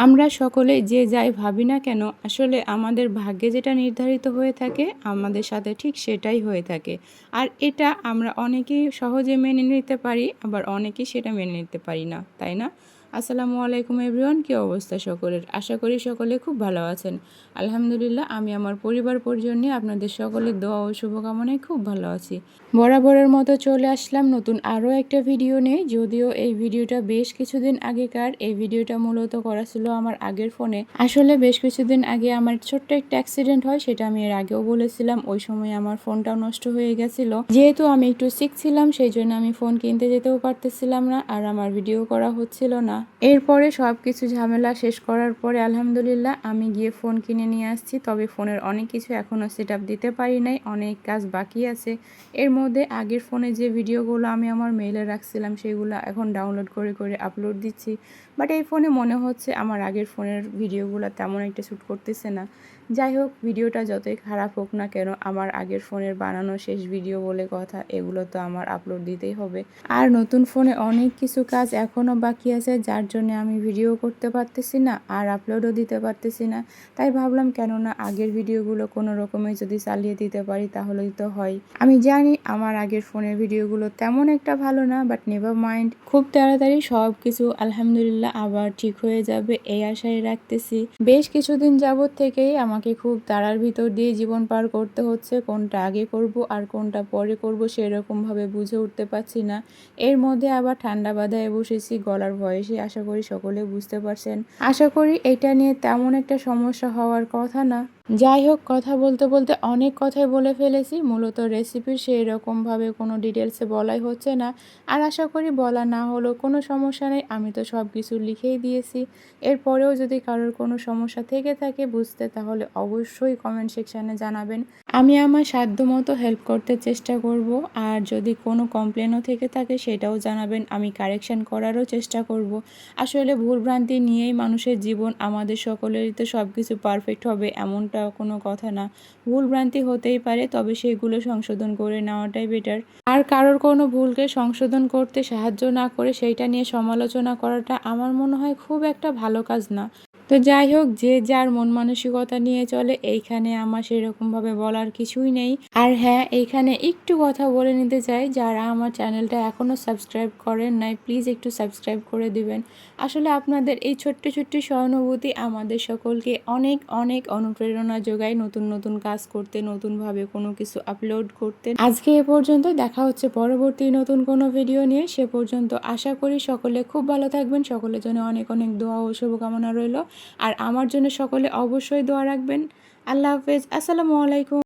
আমরা সকলে যে যাই ভাবি না কেন আসলে আমাদের ভাগ্যে যেটা নির্ধারিত হয়ে থাকে আমাদের সাথে ঠিক সেটাই হয়ে থাকে। আর এটা আমরা অনেকেই সহজে মেনে নিতে পারি, আবার অনেকেই সেটা মেনে নিতে পারি না, তাই না? আসসালামু আলাইকুম এভরিওয়ান, কী অবস্থা সকলের? আশা করি সকলে খুব ভালো আছেন। আলহামদুলিল্লাহ, আমি আমার পরিবার পরিজন নিয়ে আপনাদের সকলের দোয়া ও শুভকামনায় খুব ভালো আছি। বরাবরের মতো চলে আসলাম নতুন আরও একটা ভিডিও নিয়ে। যদিও এই ভিডিওটা বেশ কিছুদিন আগেকার, এই ভিডিওটা মূলত করা ছিল আমার আগের ফোনে। আসলে বেশ কিছুদিন আগে আমার ছোট্ট একটা অ্যাক্সিডেন্ট হয়, সেটা আমি এর আগেও বলেছিলাম। ওই সময় আমার ফোনটাও নষ্ট হয়ে গেছিলো। যেহেতু আমি একটু সিক ছিলাম, সেই জন্য আমি ফোন কিনতে যেতেও পারতেছিলাম না, আর আমার ভিডিও করা হচ্ছিল না। এরপরে সব কিছু ঝামেলা শেষ করার পরে আলহামদুলিল্লাহ আমি গিয়ে ফোন কিনে নিয়ে আসছি। তবে ফোনের অনেক কিছু এখনও সেট আপ দিতে পারি নাই, অনেক কাজ বাকি আছে। এর মধ্যে আগের ফোনে যে ভিডিওগুলো আমি আমার মেইলে রাখছিলাম সেগুলো এখন ডাউনলোড করে করে আপলোড দিচ্ছি। বাট এই ফোনে মনে হচ্ছে আমার আগের ফোনের ভিডিওগুলো তেমন একটা শ্যুট করতেছে না। যাই হোক, ভিডিওটা যতই খারাপ হোক না কেন, আমার আগের ফোনের বানানো শেষ ভিডিও বলে কথা, এগুলো তো আমার আপলোড দিতেই হবে। আর নতুন ফোনে অনেক কিছু কাজ এখনও বাকি আছে, যার জন্য আমি ভিডিও করতে পারতেছি না আর আপলোডও দিতে পারতেছি না। তাই ভাবলাম কেননা আগের ভিডিওগুলো কোনো রকমে যদি চালিয়ে দিতে পারি তাহলেই তো হয়। আমি জানি আমার আগের ফোনের ভিডিওগুলো তেমন একটা ভালো না, বাট নেভার মাইন্ড, খুব তাড়াতাড়ি সব কিছু আলহামদুলিল্লাহ আবার ঠিক হয়ে যাবে এই আশায় রাখতেছি। বেশ কিছুদিন যাবত থেকেই আমাকে খুব তাড়ার ভিতর দিয়ে জীবন পার করতে হচ্ছে। কোনটা আগে করব আর কোনটা পরে করব সেরকমভাবে বুঝে উঠতে পারছি না। এর মধ্যে আবার ঠান্ডা বাদায় বসেছি, গলার ভয়েসে আশা করি সকলে বুঝতে পারছেন। আশা করি এটা নিয়ে তেমন একটা সমস্যা হওয়ার কথা না। যাই হোক, কথা বলতে বলতে অনেক কথাই বলে ফেলেছি। মূলত রেসিপির সেই রকমভাবে কোনো ডিটেলসে বলাই হচ্ছে না, আর আশা করি বলা না হলেও কোনো সমস্যা নেই, আমি তো সব কিছু লিখেই দিয়েছি। এরপরেও যদি কারোর কোনো সমস্যা থেকে থাকে বুঝতে, তাহলে অবশ্যই কমেন্ট সেকশানে জানাবেন। আমি আমার সাধ্যমতো হেল্প করতে চেষ্টা করব। আর যদি কোনো কমপ্লেনও থেকে থাকে সেটাও জানাবেন, আমি কারেকশান করারও চেষ্টা করব। আসলে ভুলভ্রান্তি নিয়েই মানুষের জীবন, আমাদের সকলেরই তো সব কিছু পারফেক্ট হবে এমনটা কোনো কথা না। ভুলভ্রান্তি হতেই পারে, তবে সেগুলো সংশোধন করে নেওয়াটাই বেটার। আর কারোর কোনো ভুলকে সংশোধন করতে সাহায্য না করে সেইটা নিয়ে সমালোচনা করাটা আমার মনে হয় খুব একটা ভালো কাজ না। তো যাই হোক, যে যার মন মানসিকতা নিয়ে চলে, এইখানে আমার সেরকমভাবে বলার কিছুই নেই। আর হ্যাঁ, এইখানে একটু কথা বলে নিতে চাই, যারা আমার চ্যানেলটা এখনও সাবস্ক্রাইব করেন নাই প্লিজ একটু সাবস্ক্রাইব করে দিবেন। আসলে আপনাদের এই ছোট্ট ছোট্ট সহানুভূতি আমাদের সকলকে অনেক অনেক অনুপ্রেরণা যোগায় নতুন নতুন কাজ করতে, নতুনভাবে কোনো কিছু আপলোড করতে। আজকে এ পর্যন্ত, দেখা হচ্ছে পরবর্তী নতুন কোনো ভিডিও নিয়ে। সে পর্যন্ত আশা করি সকলে খুব ভালো থাকবেন, সকলের জন্য অনেক অনেক দোয়া ও শুভকামনা রইল। আর আমার জন্য সকলে অবশ্যই দোয়া রাখবেন। আল্লাহ হাফেজ, আসসালামু আলাইকুম।